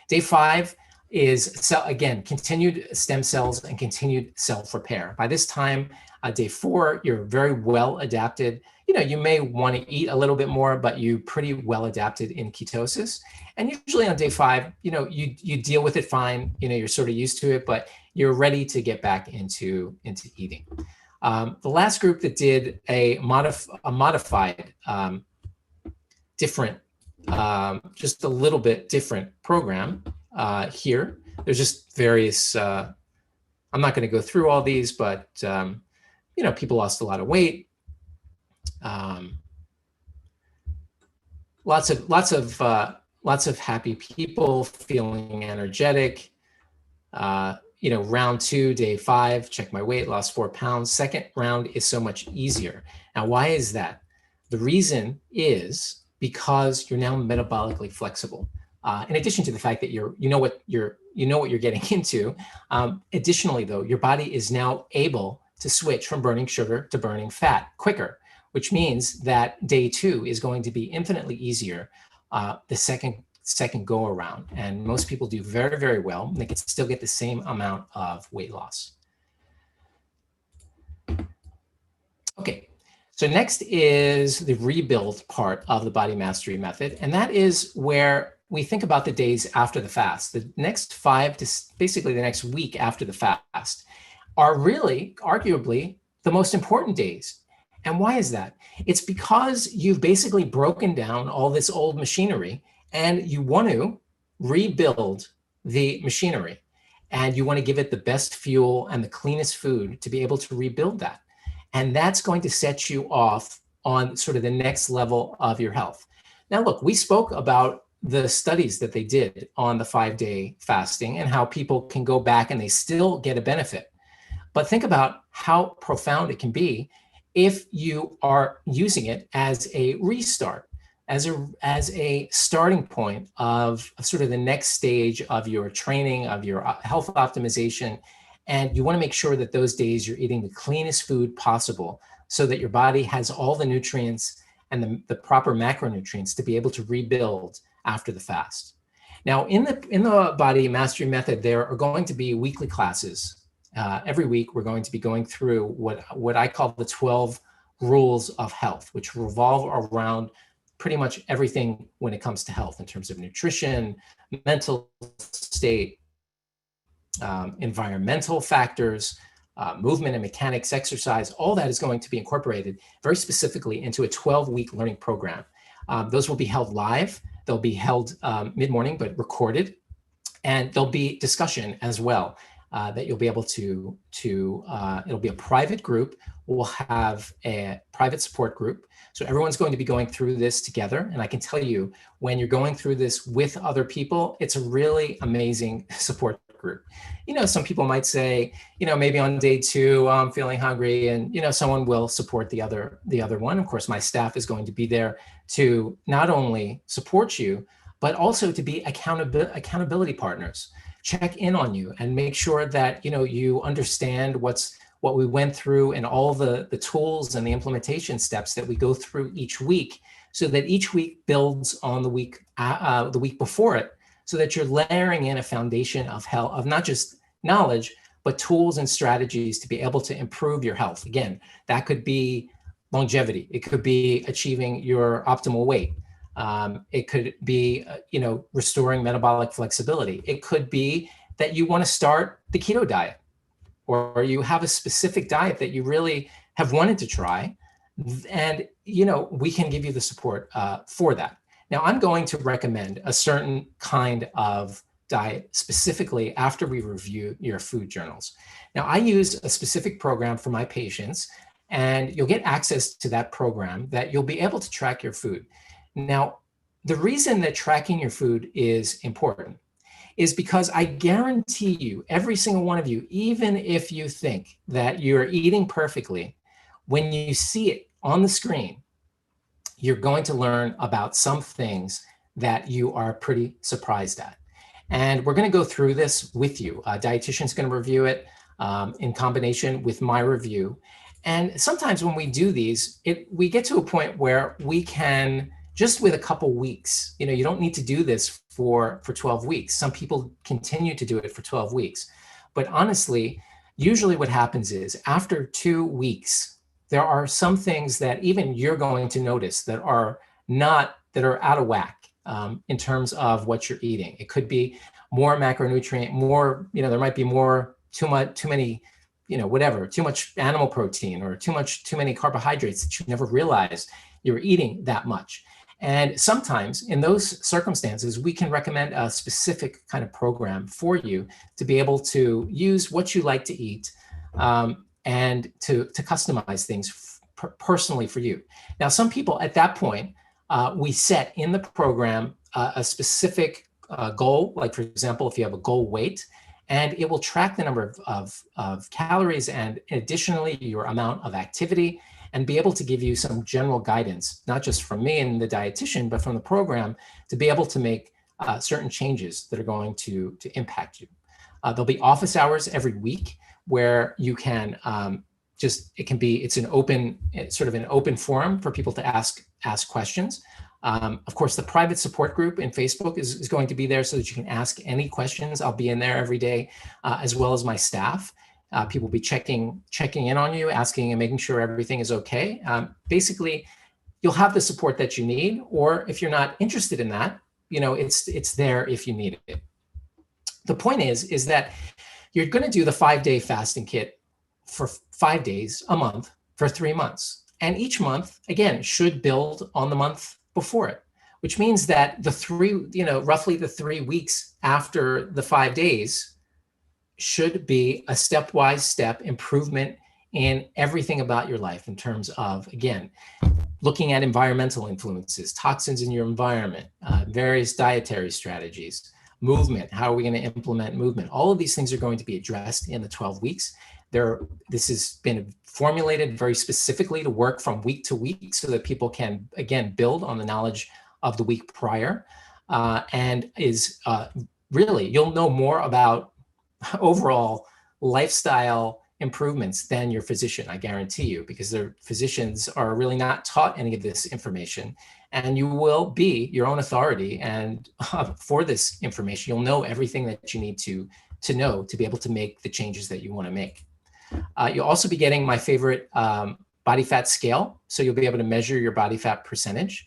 Day 5 is, again, continued stem cells and continued self-repair. By this time, day 4, you're very well adapted. You may want to eat a little bit more, but you're pretty well adapted in ketosis. And usually on day 5, you deal with it fine. You're sort of used to it, but you're ready to get back into eating. The last group that did a modified, different, just a little bit different program here. There's just various, I'm not going to go through all these, but, people lost a lot of weight. Lots of happy people, feeling energetic. Round 2, day 5, check my weight, lost 4 pounds. Second round is so much easier. Now, why is that? The reason is because you're now metabolically flexible. In addition to the fact that you know what you're getting into. Additionally, though, your body is now able to switch from burning sugar to burning fat quicker, which means that day 2 is going to be infinitely easier the second go around. And most people do very, very well, and they can still get the same amount of weight loss. Okay, so next is the rebuild part of the body mastery method. And that is where we think about the days after the fast. The next 5 to basically the next week after the fast are really arguably the most important days. And why is that? It's because you've basically broken down all this old machinery, and you want to rebuild the machinery, and you want to give it the best fuel and the cleanest food to be able to rebuild that. And that's going to set you off on sort of the next level of your health. Now, look, we spoke about the studies that they did on the 5-day fasting and how people can go back and they still get a benefit. But think about how profound it can be if you are using it as a restart, as a starting point of sort of the next stage of your training, of your health optimization. And you want to make sure that those days you're eating the cleanest food possible so that your body has all the nutrients and the proper macronutrients to be able to rebuild after the fast. Now, in the body mastery method, there are going to be weekly classes. Every week, we're going to be going through what I call the 12 rules of health, which revolve around pretty much everything when it comes to health in terms of nutrition, mental state, environmental factors, movement and mechanics, exercise. All that is going to be incorporated very specifically into a 12-week learning program. Those will be held live. They'll be held mid-morning, but recorded. And there'll be discussion as well that you'll be able to it'll be a private group. We'll have a private support group. So everyone's going to be going through this together. And I can tell you, when you're going through this with other people, it's a really amazing support group. Some people might say, maybe on day 2, I'm feeling hungry, and, someone will support the other one. Of course, my staff is going to be there to not only support you, but also to be accountability partners. Check in on you and make sure that, you understand what we went through and all the tools and the implementation steps that we go through each week, so that each week builds on the week before it, so that you're layering in a foundation of health, of not just knowledge, but tools and strategies to be able to improve your health. Again, that could be longevity. It could be achieving your optimal weight. It could be, restoring metabolic flexibility. It could be that you want to start the keto diet, or you have a specific diet that you really have wanted to try. And, we can give you the support for that. Now, I'm going to recommend a certain kind of diet specifically after we review your food journals. Now, I use a specific program for my patients, and you'll get access to that program that you'll be able to track your food. Now, the reason that tracking your food is important is because I guarantee you, every single one of you, even if you think that you're eating perfectly, when you see it on the screen, you're going to learn about some things that you are pretty surprised at. And we're going to go through this with you. A dietitian's going to review it in combination with my review. And sometimes when we do these, we get to a point where we can, just with a couple weeks, you don't need to do this for 12 weeks. Some people continue to do it for 12 weeks. But honestly, usually what happens is after 2 weeks, there are some things that even you're going to notice that are out of whack in terms of what you're eating. It could be more macronutrient, there might be too many, too much animal protein or too many carbohydrates that you never realized you were eating that much. And sometimes in those circumstances, we can recommend a specific kind of program for you to be able to use what you like to eat and to customize things personally for you. Now, some people at that point, we set in the program a specific goal, like for example, if you have a goal weight, and it will track the number of calories and additionally your amount of activity, and be able to give you some general guidance, not just from me and the dietitian, but from the program, to be able to make certain changes that are going to impact you. There'll be office hours every week where you can it's an open forum for people to ask questions. Of course, the private support group in Facebook is going to be there so that you can ask any questions. I'll be in there every day, as well as my staff. People will be checking in on you, asking and making sure everything is okay. Basically, you'll have the support that you need, or if you're not interested in that, it's there if you need it. The point is that you're going to do the 5-day fasting kit for 5 days a month for 3 months. And each month, again, should build on the month before it, which means that roughly the 3 weeks after the 5 days should be a step improvement in everything about your life in terms of, again, looking at environmental influences, toxins in your environment, various dietary strategies, movement, how are we going to implement movement? All of these things are going to be addressed in the 12 weeks. This has been formulated very specifically to work from week to week so that people can, again, build on the knowledge of the week prior, and really, you'll know more about overall lifestyle improvements than your physician, I guarantee you, because their physicians are really not taught any of this information. And you will be your own authority, and for this information, you'll know everything that you need to know to be able to make the changes that you want to make. You'll also be getting my favorite body fat scale, so you'll be able to measure your body fat percentage.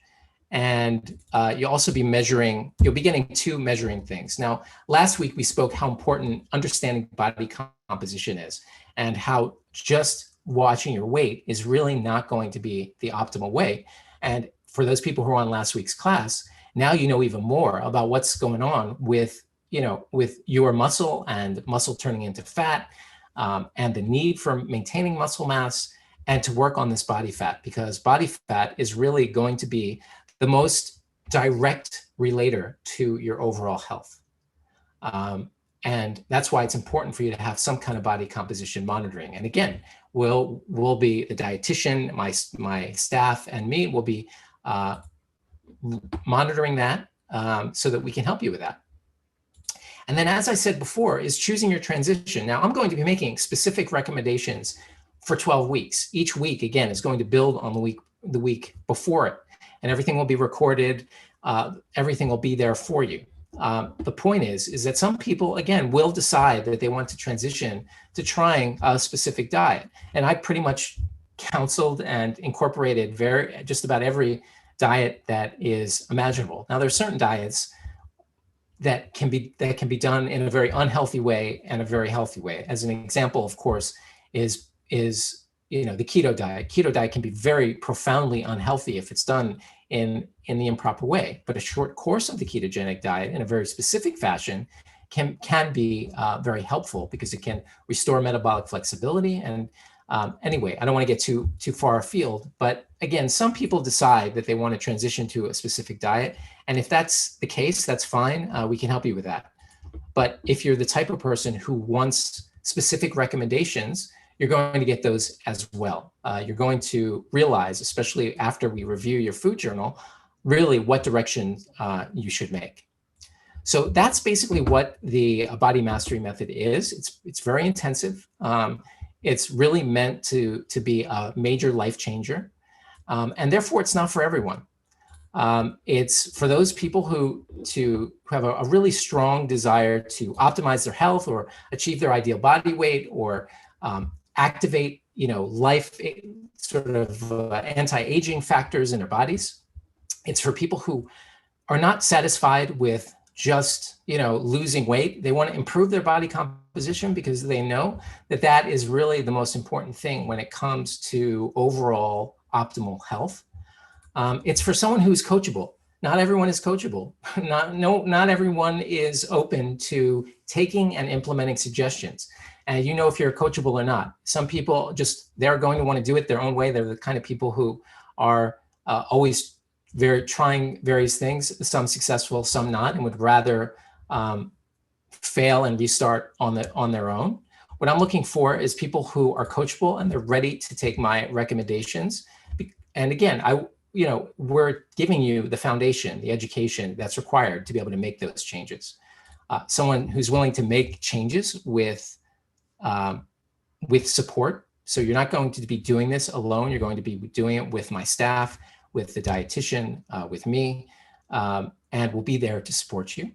And you'll also be you'll be getting 2 measuring things. Now, last week we spoke how important understanding body composition is, and how just watching your weight is really not going to be the optimal way. And for those people who are on last week's class, now you know even more about what's going on with your muscle and muscle turning into fat, and the need for maintaining muscle mass and to work on this body fat, because body fat is really going to be the most direct relator to your overall health. And that's why it's important for you to have some kind of body composition monitoring. And again, we'll be the dietitian, my staff and me will be monitoring that so that we can help you with that. And then, as I said before, is choosing your transition. Now, I'm going to be making specific recommendations for 12 weeks. Each week, again, is going to build on the week before it. And everything will be recorded. Everything will be there for you. The point is that some people, again, will decide that they want to transition to trying a specific diet. And I pretty much counseled and incorporated just about every diet that is imaginable. Now, there are certain diets that can be done in a very unhealthy way and a very healthy way. As an example, of course, is the keto diet. Keto diet can be very profoundly unhealthy if it's done in the improper way. But a short course of the ketogenic diet in a very specific fashion can be very helpful, because it can restore metabolic flexibility. And anyway, I don't want to get too far afield, but again, some people decide that they want to transition to a specific diet. And if that's the case, that's fine. We can help you with that. But if you're the type of person who wants specific recommendations, you're going to get those as well. You're going to realize, especially after we review your food journal, really what direction you should make. So that's basically what the body mastery method is. It's very intensive. It's really meant to be a major life changer. And therefore, it's not for everyone. It's for those people who have a really strong desire to optimize their health or achieve their ideal body weight or activate, life sort of anti-aging factors in their bodies. It's for people who are not satisfied with just, losing weight. They want to improve their body composition because they know that that is really the most important thing when it comes to overall optimal health. It's for someone who's coachable. Not everyone is coachable. Not everyone is open to taking and implementing suggestions. And if you're coachable or not. Some people they're going to want to do it their own way. They're the kind of people who are always trying various things, some successful, some not, and would rather fail and restart on their own. What I'm looking for is people who are coachable and they're ready to take my recommendations. And again, we're giving you the foundation, the education that's required to be able to make those changes. Someone who's willing to make changes with support. So you're not going to be doing this alone. You're going to be doing it with my staff, with the dietitian, with me, and we'll be there to support you.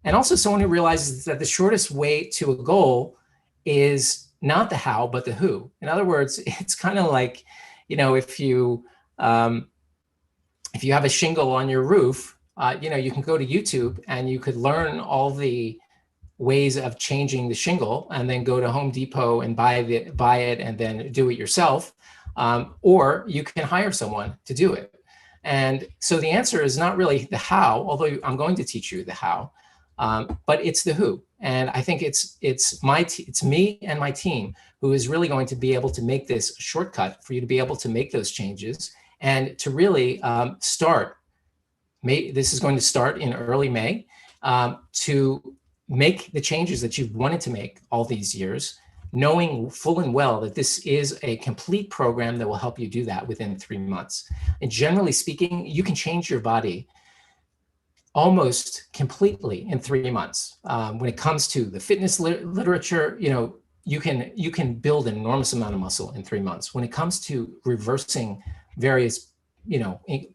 And also someone who realizes that the shortest way to a goal is not the how, but the who. In other words, it's kind of like, if you have a shingle on your roof, you can go to YouTube and you could learn all the ways of changing the shingle and then go to Home Depot and buy it and then do it yourself. Or you can hire someone to do it. And so the answer is not really the how, although I'm going to teach you the how, but it's the who. And I think it's me and my team who is really going to be able to make this shortcut for you to be able to make those changes and to really start. This is going to start in early May to make the changes that you've wanted to make all these years, knowing full and well that this is a complete program that will help you do that within 3 months. And generally speaking, you can change your body almost completely in 3 months. When it comes to the fitness literature, you can build an enormous amount of muscle in 3 months. When it comes to reversing various,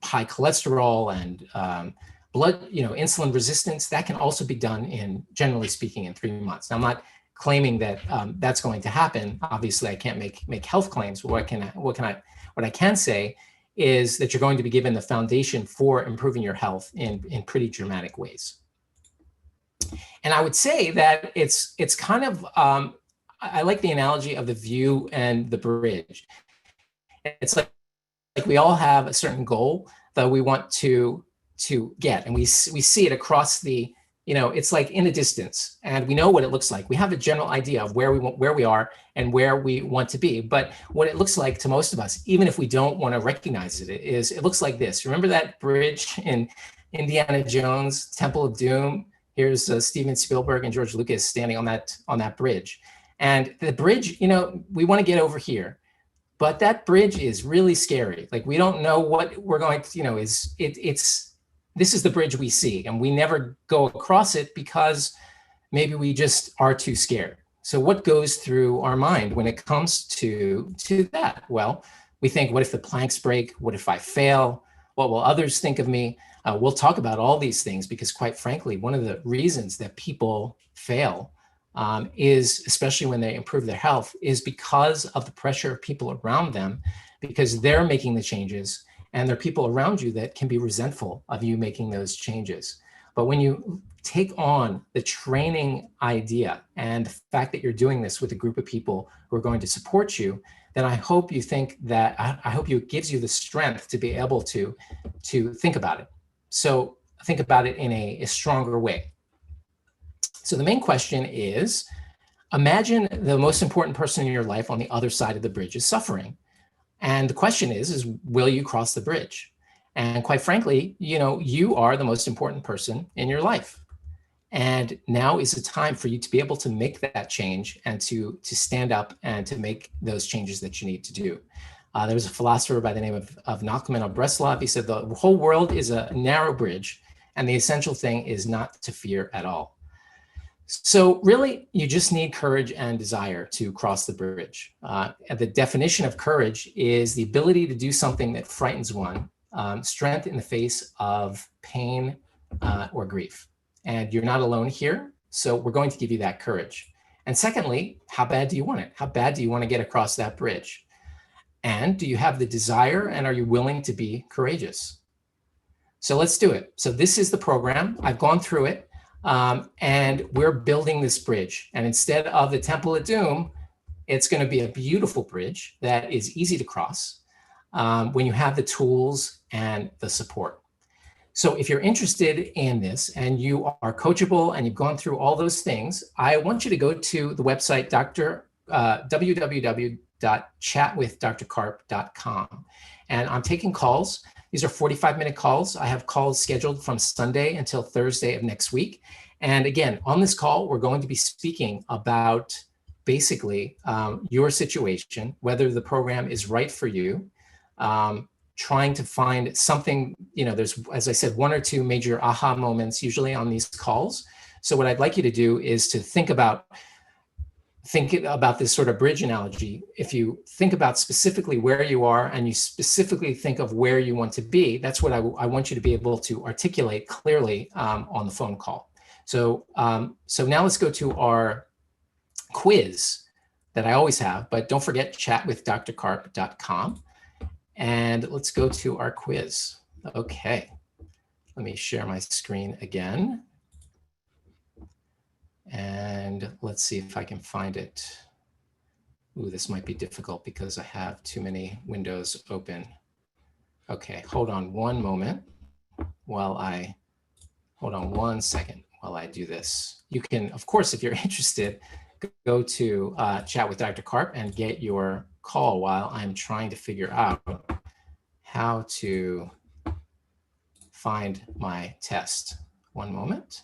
high cholesterol and blood, insulin resistance, that can also be done generally speaking, in 3 months. Now, I'm not claiming that that's going to happen. Obviously, I can't make health claims. But what I can say is that you're going to be given the foundation for improving your health in pretty dramatic ways. And I would say that it's kind of, I like the analogy of the view and the bridge. It's like we all have a certain goal that we want to get, and we see it across the, it's like in the distance, and we know what it looks like. We have a general idea of where we are and where we want to be. But what it looks like to most of us, even if we don't want to recognize it, it looks like this. Remember that bridge in Indiana Jones, Temple of Doom? Here's Steven Spielberg and George Lucas standing on that bridge. And the bridge, we want to get over here, but that bridge is really scary. Like, we don't know what we're going to, this is the bridge we see, and we never go across it because maybe we just are too scared. So what goes through our mind when it comes to that? Well, we think, what if the planks break? What if I fail? What will others think of me? We'll talk about all these things because, quite frankly, one of the reasons that people fail is, especially when they improve their health, is because of the pressure of people around them, because they're making the changes. And there are people around you that can be resentful of you making those changes. But when you take on the training idea and the fact that you're doing this with a group of people who are going to support you, then I hope you think that, I hope it gives you the strength to be able to think about it. So think about it in a stronger way. So the main question is, imagine the most important person in your life on the other side of the bridge is suffering. And the question is will you cross the bridge? And quite frankly, you are the most important person in your life. And now is the time for you to be able to make that change and to stand up and to make those changes that you need to do. There was a philosopher by the name of Nachman of Breslov. He said the whole world is a narrow bridge, and the essential thing is not to fear at all. So really, you just need courage and desire to cross the bridge. The definition of courage is the ability to do something that frightens one, strength in the face of pain or grief. And you're not alone here, so we're going to give you that courage. And secondly, how bad do you want it? How bad do you want to get across that bridge? And do you have the desire, and are you willing to be courageous? So let's do it. So this is the program. I've gone through it, and we're building this bridge. And instead of the Temple of Doom, it's going to be a beautiful bridge that is easy to cross when you have the tools and the support. So if you're interested in this and you are coachable and you've gone through all those things, I want you to go to the website, www.chatwithdrcarp.com. And I'm taking calls. These are 45-minute calls. I have calls scheduled from Sunday until Thursday of next week. And again, on this call, we're going to be speaking about basically your situation, whether the program is right for you, trying to find something, there's, as I said, one or two major aha moments usually on these calls. So what I'd like you to do is to think about this sort of bridge analogy. If you think about specifically where you are and you specifically think of where you want to be, that's what I want you to be able to articulate clearly on the phone call. So now let's go to our quiz that I always have, but don't forget chatwithdrcarp.com. And let's go to our quiz. Okay, let me share my screen again. And let's see if I can find it. Ooh, this might be difficult because I have too many windows open. Okay, hold on one second while I do this. You can, of course, if you're interested, go to Chat with Dr. Carp and get your call while I'm trying to figure out how to find my test. One moment.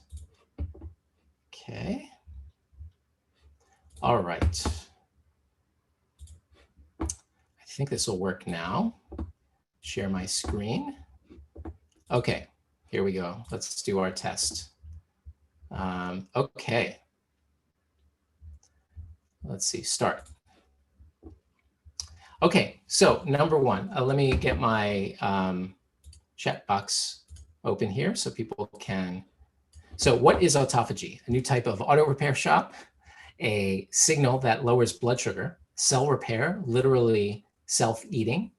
Okay. All right. I think this will work now. Share my screen. Okay, here we go. Let's do our test. Okay. Let's see, start. Okay, so number one, let me get my chat box open here so people can. So what is autophagy? A new type of auto repair shop, a signal that lowers blood sugar, cell repair, literally self-eating,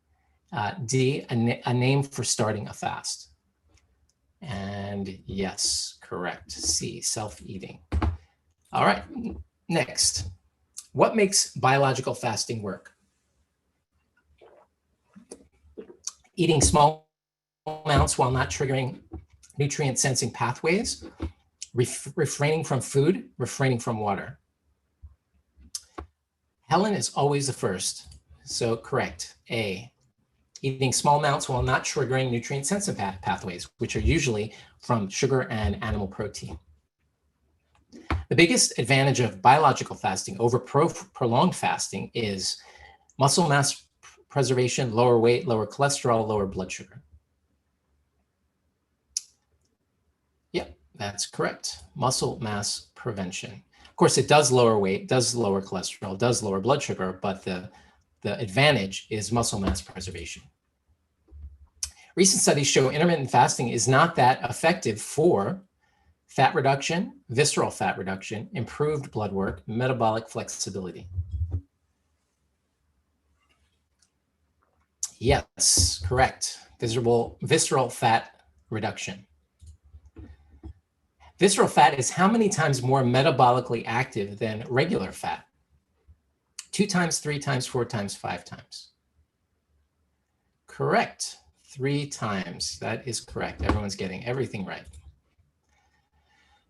D, a name for starting a fast. And yes, correct, C, self-eating. All right, next. What makes biological fasting work? Eating small amounts while not triggering nutrient sensing pathways, refraining from food, refraining from water. Helen is always the first, so correct, A. Eating small amounts while not triggering nutrient sensing pathways, which are usually from sugar and animal protein. The biggest advantage of biological fasting over prolonged fasting is muscle mass preservation, lower weight, lower cholesterol, lower blood sugar. Yep, that's correct. Muscle mass prevention. Of course, it does lower weight, does lower cholesterol, does lower blood sugar, but the advantage is muscle mass preservation. Recent studies show intermittent fasting is not that effective for fat reduction, visceral fat reduction, improved blood work, metabolic flexibility. Yes, correct. Visceral fat reduction. Visceral fat is how many times more metabolically active than regular fat? 2 times, 3 times, 4 times, 5 times. Correct. 3 times. That is correct. Everyone's getting everything right.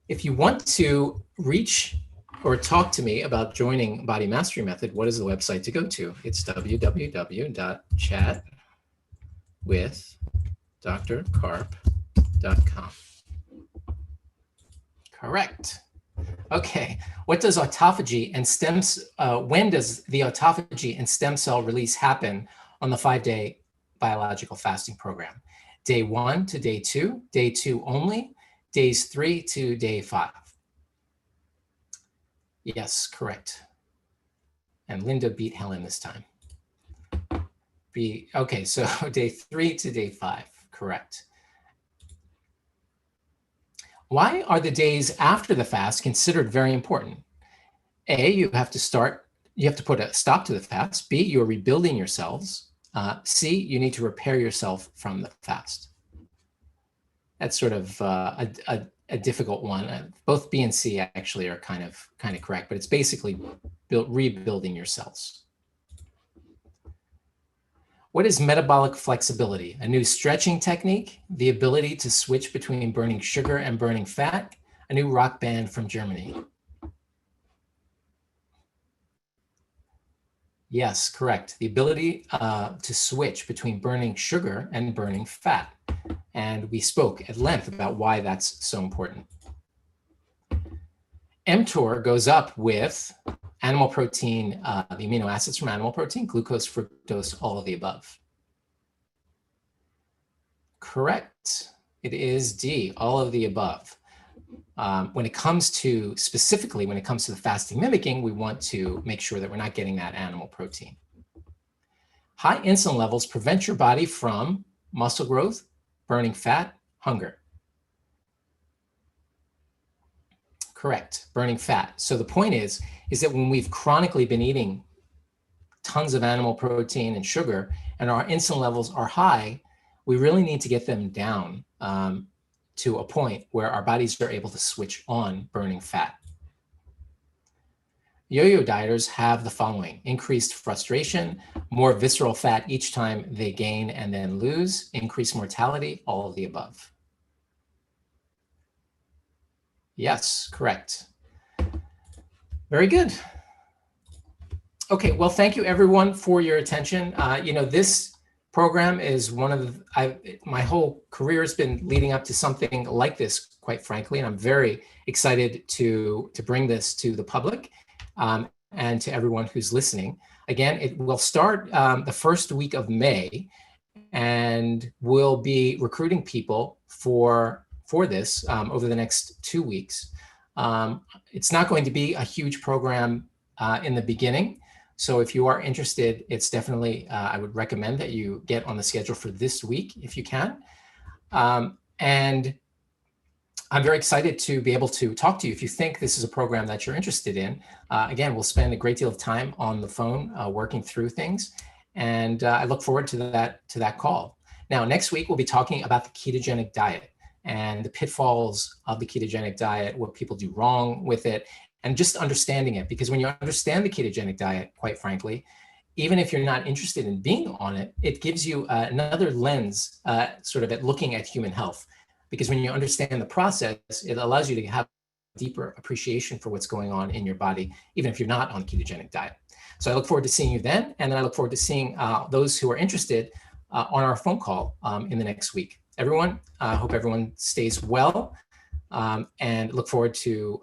If you want to reach or talk to me about joining Body Mastery Method, what is the website to go to? It's www.chatwithdrcarp.com. Correct. Okay. What does autophagy and when does the autophagy and stem cell release happen on the 5-day biological fasting program. Day 1 to day 2, day 2 only, days 3 to day 5. Yes, correct. And Linda beat Helen this time. Okay, so day 3 to day 5, correct. Why are the days after the fast considered very important? A, you have to put a stop to the fast. B, you're rebuilding yourselves. C, you need to repair yourself from the fast. That's sort of a difficult one. Both B and C actually are kind of correct, but it's basically rebuilding your cells. What is metabolic flexibility? A new stretching technique, the ability to switch between burning sugar and burning fat, a new rock band from Germany. Yes, correct. The ability to switch between burning sugar and burning fat. And we spoke at length about why that's so important. mTOR goes up with animal protein, the amino acids from animal protein, glucose, fructose, all of the above. Correct. It is D, all of the above. Specifically when it comes to the fasting mimicking, we want to make sure that we're not getting that animal protein. High insulin levels prevent your body from muscle growth, burning fat, hunger. Correct, burning fat. So the point is that when we've chronically been eating tons of animal protein and sugar and our insulin levels are high, we really need to get them down to a point where our bodies are able to switch on burning fat. Yo-yo dieters have the following: increased frustration, more visceral fat each time they gain and then lose, increased mortality, all of the above. Yes, correct. Very good. Okay, well, thank you everyone for your attention. This program is one of my whole career has been leading up to something like this, quite frankly, and I'm very excited to bring this to the public and to everyone who's listening. Again, it will start the first week of May, and we'll be recruiting people for this over the next 2 weeks. It's not going to be a huge program in the beginning. So if you are interested, it's definitely, I would recommend that you get on the schedule for this week if you can. And I'm very excited to be able to talk to you if you think this is a program that you're interested in. Again, we'll spend a great deal of time on the phone working through things. And I look forward to that call. Now, next week, we'll be talking about the ketogenic diet and the pitfalls of the ketogenic diet, what people do wrong with it, and just understanding it. Because when you understand the ketogenic diet, quite frankly, even if you're not interested in being on it, it gives you another lens sort of at looking at human health. Because when you understand the process, it allows you to have a deeper appreciation for what's going on in your body, even if you're not on a ketogenic diet. So I look forward to seeing you then. And then I look forward to seeing those who are interested on our phone call in the next week. Everyone, I hope everyone stays well and look forward to